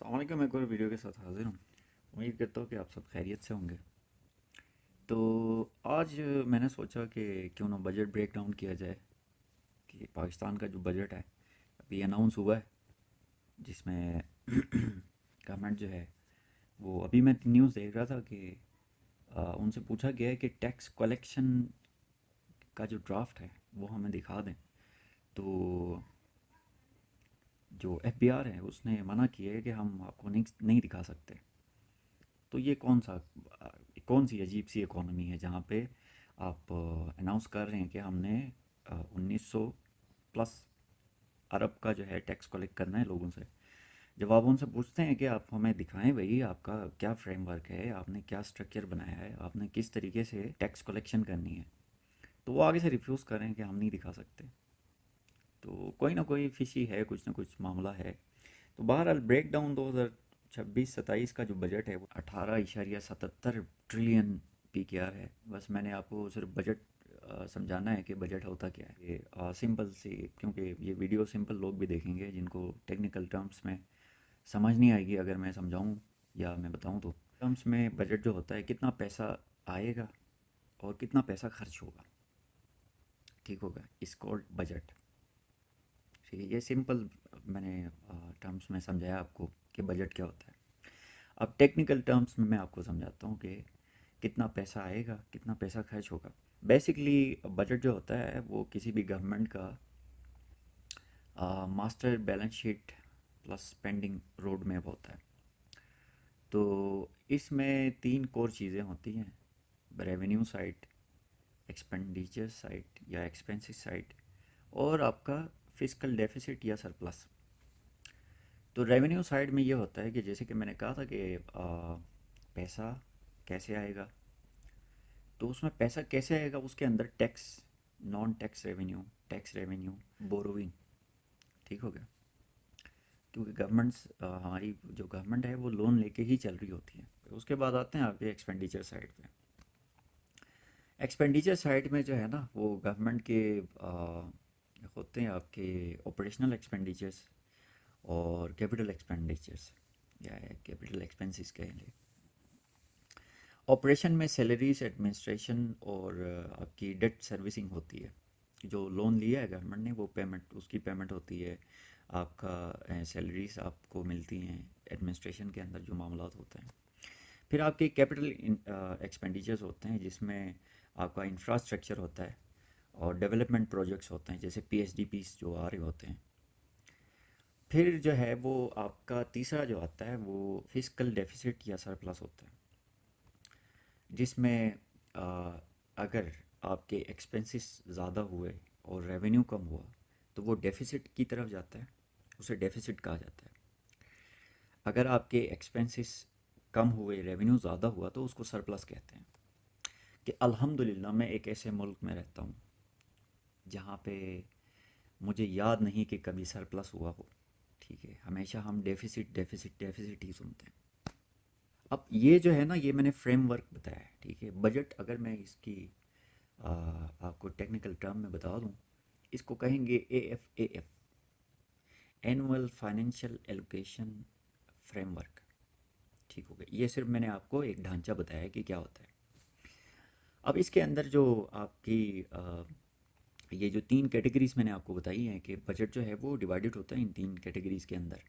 अस्सलाम वालेकुम। मैं एक और वीडियो के साथ हाज़िर हूँ। उम्मीद करता हूँ कि आप सब खैरियत से होंगे। तो आज मैंने सोचा कि क्यों ना बजट ब्रेक डाउन किया जाए कि पाकिस्तान का जो बजट है अभी अनाउंस हुआ है, जिसमें गवर्नमेंट जो है वो अभी मैं न्यूज़ देख रहा था कि उनसे पूछा गया है कि टैक्स कलेक्शन का जो ड्राफ्ट है वो हमें दिखा दें। तो जो एफबीआर है उसने मना किया है कि हम आपको नहीं नहीं दिखा सकते। तो ये कौन सी अजीब सी इकोनॉमी है जहाँ पे आप अनाउंस कर रहे हैं कि हमने 1900 प्लस अरब का जो है टैक्स कलेक्ट करना है लोगों से। जब आप उनसे पूछते हैं कि आप हमें दिखाएं भाई आपका क्या फ्रेमवर्क है, आपने क्या स्ट्रक्चर बनाया है, आपने किस तरीके से टैक्स कलेक्शन करनी है, तो वो आगे से रिफ्यूज़ कर रहे हैं कि हम नहीं दिखा सकते। तो कोई ना कोई फिशी है, कुछ ना कुछ मामला है। तो बहरहाल ब्रेक डाउन 2026-27 का जो बजट है वो 18.77 ट्रिलियन PKR है। बस मैंने आपको सिर्फ बजट समझाना है कि बजट होता क्या है। ये सिंपल सी, क्योंकि ये वीडियो सिंपल लोग भी देखेंगे जिनको टेक्निकल टर्म्स में समझ नहीं आएगी अगर मैं समझाऊं या मैं बताऊं। तो टर्म्स में बजट जो होता है कितना पैसा आएगा और कितना पैसा खर्च होगा, ठीक होगा, इस कॉल्ड बजट। ठीक है, ये सिंपल मैंने टर्म्स में समझाया आपको कि बजट क्या होता है। अब टेक्निकल टर्म्स में मैं आपको समझाता हूँ कि कितना पैसा आएगा, कितना पैसा खर्च होगा। बेसिकली बजट जो होता है वो किसी भी गवर्नमेंट का master balance sheet plus spending road map होता है। तो इसमें तीन कोर चीज़ें होती हैं: रेवेन्यू साइड, एक्सपेंडिचर साइड या एक्सपेंसेस साइड, और आपका फिस्कल डेफिसिट या सरप्लस। तो रेवेन्यू साइड में ये होता है कि जैसे कि मैंने कहा था कि पैसा कैसे आएगा। तो उसमें पैसा कैसे आएगा, उसके अंदर tax, non tax revenue, tax revenue, borrowing, ठीक हो गया। क्योंकि गवर्नमेंट्स हमारी जो गवर्नमेंट है वो लोन लेके ही चल रही होती है। उसके बाद आते हैं आपके एक्सपेंडिचर साइड पे। एक्सपेंडिचर साइड में जो है ना वो गवर्नमेंट के होते हैं आपके ऑपरेशनल एक्सपेंडिचर्स और कैपिटल एक्सपेंडिचर्स या कैपिटल एक्सपेंसेस कहेंगे। ऑपरेशन में सैलरीज, एडमिनिस्ट्रेशन और आपकी डेट सर्विसिंग होती है। जो लोन लिया है गवर्नमेंट ने वो पेमेंट, उसकी पेमेंट होती है। आपका सैलरीज आपको मिलती हैं, एडमिनिस्ट्रेशन के अंदर जो मामला होते हैं। फिर आपके कैपिटल एक्सपेंडिचर्स होते हैं जिसमें आपका इंफ्रास्ट्रक्चर होता है और डेवलपमेंट प्रोजेक्ट्स होते हैं, जैसे PSDPs जो आ रहे होते हैं। फिर जो है वो आपका तीसरा जो आता है वो फिस्कल डेफिसिट या सरप्लस होता है, जिसमें अगर आपके एक्सपेंसेस ज़्यादा हुए और रेवेन्यू कम हुआ तो वो डेफिसिट की तरफ जाता है, उसे डेफिसिट कहा जाता है। अगर आपके एक्सपेंसेस कम हुए, रेवेन्यू ज़्यादा हुआ तो उसको सरप्लस कहते हैं। कि अल्हम्दुलिल्लाह मैं एक ऐसे मुल्क में रहता हूँ जहाँ पे मुझे याद नहीं कि कभी सरप्लस हुआ हो। ठीक है, हमेशा हम डेफिसिट डेफिसिट डेफिसिट ही सुनते हैं। अब ये जो है ना, ये मैंने फ्रेमवर्क बताया है, ठीक है। बजट अगर मैं इसकी आपको टेक्निकल टर्म में बता दूं, इसको कहेंगे AFAF, annual financial allocation framework, ठीक हो गया। ये सिर्फ मैंने आपको एक ढांचा बताया है कि क्या होता है। अब इसके अंदर जो आपकी ये जो तीन कैटेगरीज मैंने आपको बताई हैं कि बजट जो है वो डिवाइडेड होता है इन तीन कैटेगरीज के अंदर।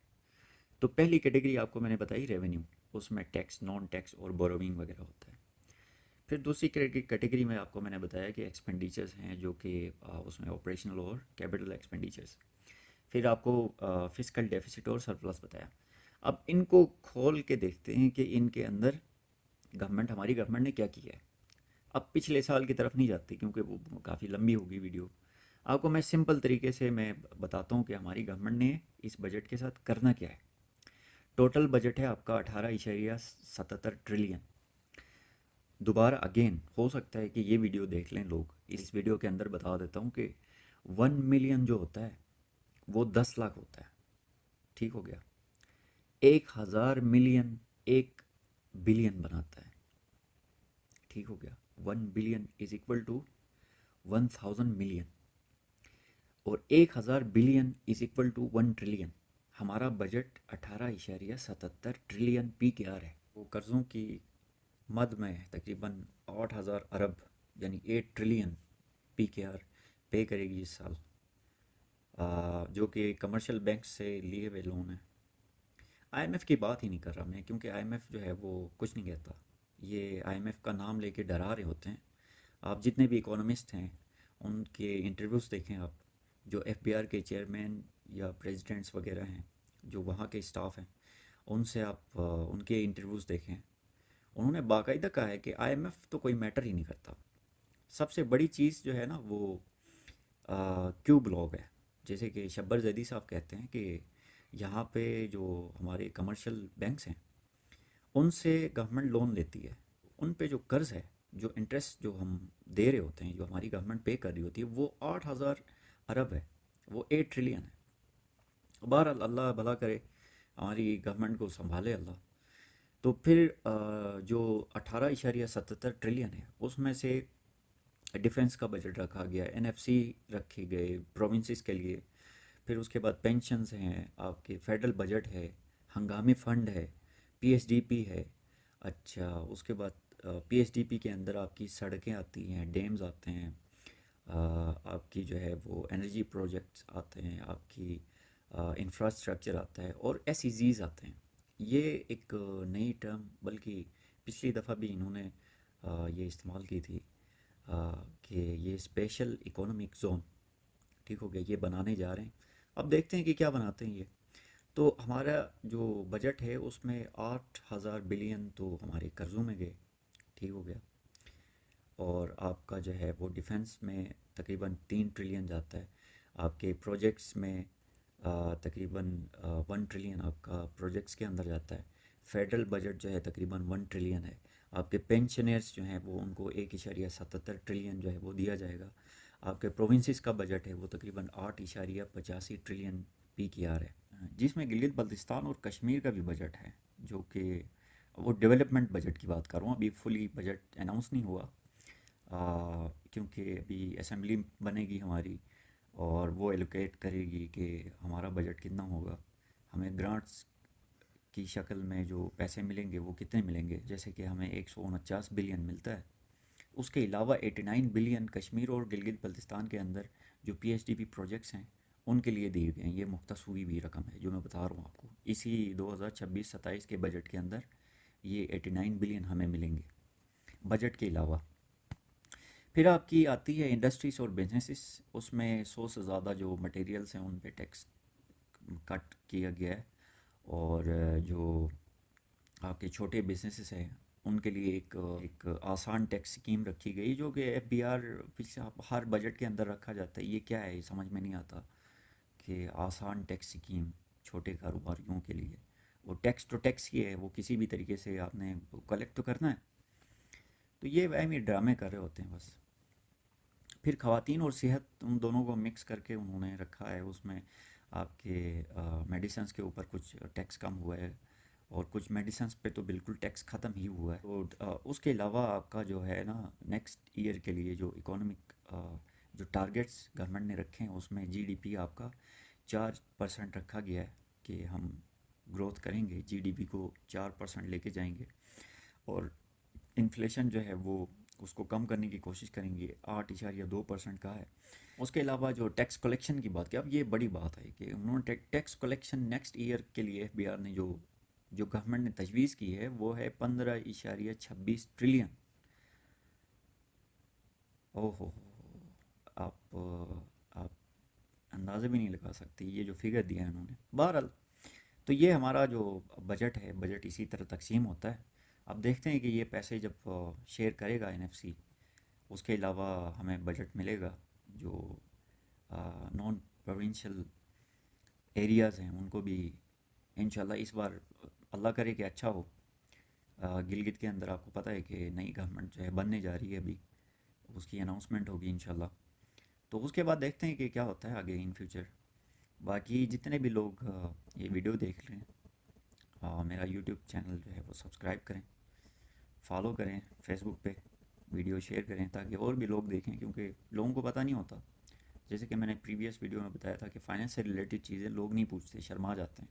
तो पहली कैटेगरी आपको मैंने बताई रेवेन्यू, उसमें टैक्स, नॉन टैक्स और बोरोविंग वगैरह होता है। फिर दूसरी कैटेगरी में आपको मैंने बताया कि एक्सपेंडिचर्स हैं जो कि उसमें ऑपरेशनल और कैपिटल एक्सपेंडिचर्स। फिर आपको फिस्कल डेफिसिट और सरप्लस बताया। अब इनको खोल के देखते हैं कि इनके अंदर हमारी गवर्नमेंट ने क्या किया है। अब पिछले साल की तरफ नहीं जाते क्योंकि वो काफ़ी लंबी होगी वीडियो। आपको मैं सिंपल तरीके से मैं बताता हूँ कि हमारी गवर्नमेंट ने इस बजट के साथ करना क्या है। टोटल बजट है आपका 18.77 ट्रिलियन। दोबारा अगेन हो सकता है कि ये वीडियो देख लें लोग, इस वीडियो के अंदर बता देता हूँ कि 1 मिलियन जो होता है वो 10 लाख होता है, ठीक हो गया। 1,000 मिलियन 1 बिलियन बनाता है, ठीक हो गया। 1 billion is equal to 1,000 million और 1,000 billion is equal to 1 trillion. हमारा बजट 18.77 ट्रिलियन PKR है। वो कर्ज़ों की मद में तकरीबन 8,000 अरब यानी 8 ट्रिलियन PKR पे करेगी इस साल, जो कि कमर्शियल बैंक से लिए हुए लोन है। IMF की बात ही नहीं कर रहा मैं, क्योंकि IMF जो है वो कुछ नहीं कहता। ये IMF का नाम लेके डरा रहे होते हैं। आप जितने भी इकोनॉमिस्ट हैं उनके इंटरव्यूज़ देखें आप, जो FBR के चेयरमैन या प्रेसिडेंट्स वगैरह हैं, जो वहाँ के स्टाफ हैं, उनसे आप उनके इंटरव्यूज़ देखें। उन्होंने बाकायदा कहा है कि IMF तो कोई मैटर ही नहीं करता। सबसे बड़ी चीज़ जो है ना वो क्यू ब्लॉक है। जैसे कि शब्बर जैदी साहब कहते हैं कि यहाँ पे जो हमारे कमर्शियल बैंक्स हैं उनसे गवर्नमेंट लोन लेती है, उन पे जो कर्ज़ है, जो इंटरेस्ट जो हम दे रहे होते हैं, जो हमारी गवर्नमेंट पे कर रही होती है, वो 8,000 अरब है, वो 8 ट्रिलियन है। बहरहाल अल्लाह भला करे, हमारी गवर्नमेंट को संभाले अल्लाह। तो फिर जो 18.77 ट्रिलियन है उसमें से डिफेंस का बजट रखा गया, NFC रखे गए प्रोविंसेस के लिए। फिर उसके बाद पेंशन्स हैं, आपके फेडरल बजट है, हंगामी फ़ंड है, PSDP है। अच्छा, उसके बाद PSDP के अंदर आपकी सड़कें आती हैं, डैम्स आते हैं, आपकी जो है वो एनर्जी प्रोजेक्ट्स आते हैं, आपकी इंफ्रास्ट्रक्चर आता है और SEZs आते हैं। ये एक नई टर्म, बल्कि पिछली दफ़ा भी इन्होंने ये इस्तेमाल की थी, कि ये स्पेशल इकोनॉमिक जोन, ठीक हो गया, ये बनाने जा रहे हैं। अब देखते हैं कि क्या बनाते हैं ये। तो हमारा जो बजट है उसमें 8,000 बिलियन तो हमारे कर्ज़ों में गए, ठीक हो गया। और आपका जो है वो डिफेंस में तकरीबन 3 ट्रिलियन जाता है। आपके प्रोजेक्ट्स में तकरीबन 1 ट्रिलियन आपका प्रोजेक्ट्स के अंदर जाता है। फेडरल बजट जो है तकरीबन 1 ट्रिलियन है। आपके पेंशनर्स जो हैं वो उनको 1.77 ट्रिलियन जो है वो दिया जाएगा। आपके प्रोविंसेस का बजट है वो तकरीबन 8.85 ट्रिलियन PKR है, जिसमें गिलगित बल्तिस्तान और कश्मीर का भी बजट है, जो कि वो डेवलपमेंट बजट की बात कर रहा हूँ। अभी फुली बजट अनाउंस नहीं हुआ, क्योंकि अभी असेंबली बनेगी हमारी और वो एलोकेट करेगी कि हमारा बजट कितना होगा, हमें ग्रांट्स की शक्ल में जो पैसे मिलेंगे वो कितने मिलेंगे। जैसे कि हमें 149 बिलियन मिलता है, उसके अलावा 89 बिलियन कश्मीर और गिलगित बल्तिस्तान के अंदर जो PSDP प्रोजेक्ट्स हैं उनके लिए दिए गए हैं। ये मुख्तस हुई भी रकम है जो मैं बता रहा हूँ आपको, इसी 2026-27 के बजट के अंदर ये 89 बिलियन हमें मिलेंगे बजट के अलावा। फिर आपकी आती है इंडस्ट्रीज और बिजनेसेस, उसमें 100 से ज़्यादा जो मटेरियल्स हैं उन पे टैक्स कट किया गया है। और जो आपके छोटे बिजनेसेस हैं उनके लिए एक आसान टैक्स स्कीम रखी गई, जो कि FBR पिछले हर बजट के अंदर रखा जाता है। ये क्या है, ये समझ में नहीं आता कि आसान टैक्स स्कीम छोटे कारोबारियों के लिए। वो टैक्स तो टैक्स ही है, वो किसी भी तरीके से आपने कलेक्ट तो करना है। तो ये वह ड्रामे कर रहे होते हैं बस। फिर ख़वातीन और सेहत, उन दोनों को मिक्स करके उन्होंने रखा है। उसमें आपके मेडिसिन्स के ऊपर कुछ टैक्स कम हुआ है और कुछ मेडिसिन्स पे तो बिल्कुल टैक्स ख़त्म ही हुआ है। तो उसके अलावा आपका जो है ना नेक्स्ट ईयर के लिए जो इकोनॉमिक जो टारगेट्स गवर्नमेंट ने रखे हैं उसमें GDP आपका 4% रखा गया है कि हम ग्रोथ करेंगे, GDP को 4% लेके जाएंगे। और इन्फ्लेशन जो है वो उसको कम करने की कोशिश करेंगे, 8.2% का है। उसके अलावा जो टैक्स कलेक्शन की बात की, अब ये बड़ी बात है कि उन्होंने टैक्स कलेक्शन नेक्स्ट ईयर के लिए FBR ने जो जो गवर्नमेंट ने तजवीज़ की है वो है 15.26 ट्रिलियन। ओहो, आप अंदाज़े भी नहीं लगा सकते ये जो फिगर दिया है उन्होंने। बहरहाल, तो ये हमारा जो बजट है, बजट इसी तरह तकसीम होता है। अब देखते हैं कि ये पैसे जब शेयर करेगा NFC, उसके अलावा हमें बजट मिलेगा जो नॉन प्रोविंशियल एरियाज़ हैं उनको भी इंशाल्लाह इस बार अल्लाह करे कि अच्छा हो। गिलगित के अंदर आपको पता है कि नई गवर्नमेंट जो है बनने जा रही है अभी, उसकी अनाउंसमेंट होगी इंशाल्लाह। तो उसके बाद देखते हैं कि क्या होता है आगे इन फ्यूचर। बाकी जितने भी लोग ये वीडियो देख रहे हैं, मेरा यूट्यूब चैनल जो है वो सब्सक्राइब करें, फॉलो करें, फेसबुक पे वीडियो शेयर करें ताकि और भी लोग देखें, क्योंकि लोगों को पता नहीं होता। जैसे कि मैंने प्रीवियस वीडियो में बताया था कि फाइनेंस से रिलेटेड चीज़ें लोग नहीं पूछते, शर्मा जाते हैं।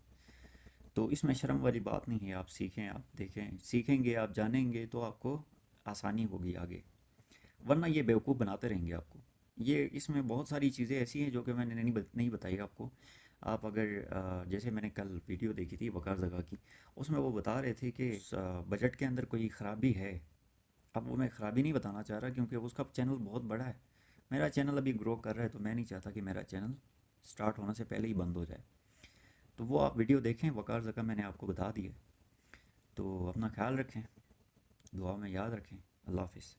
तो इसमें शर्म वाली बात नहीं है, आप सीखें, आप देखें, सीखेंगे, आप जानेंगे तो आपको आसानी होगी आगे, वरना ये बेवकूफ़ बनाते रहेंगे आपको। ये इसमें बहुत सारी चीज़ें ऐसी हैं जो कि मैंने नहीं बताई आपको। आप अगर जैसे मैंने कल वीडियो देखी थी वकार जगह की, उसमें वो बता रहे थे कि बजट के अंदर कोई ख़राबी है। अब वो मैं ख़राबी नहीं बताना चाह रहा क्योंकि उसका चैनल बहुत बड़ा है। मेरा चैनल अभी ग्रो कर रहा है तो मैं नहीं चाहता कि मेरा चैनल स्टार्ट होने से पहले ही बंद हो जाए। तो वो आप वीडियो देखें, वकार जगह मैंने आपको बता दिया। तो अपना ख्याल रखें, दुआ में याद रखें। अल्लाह हाफिज़।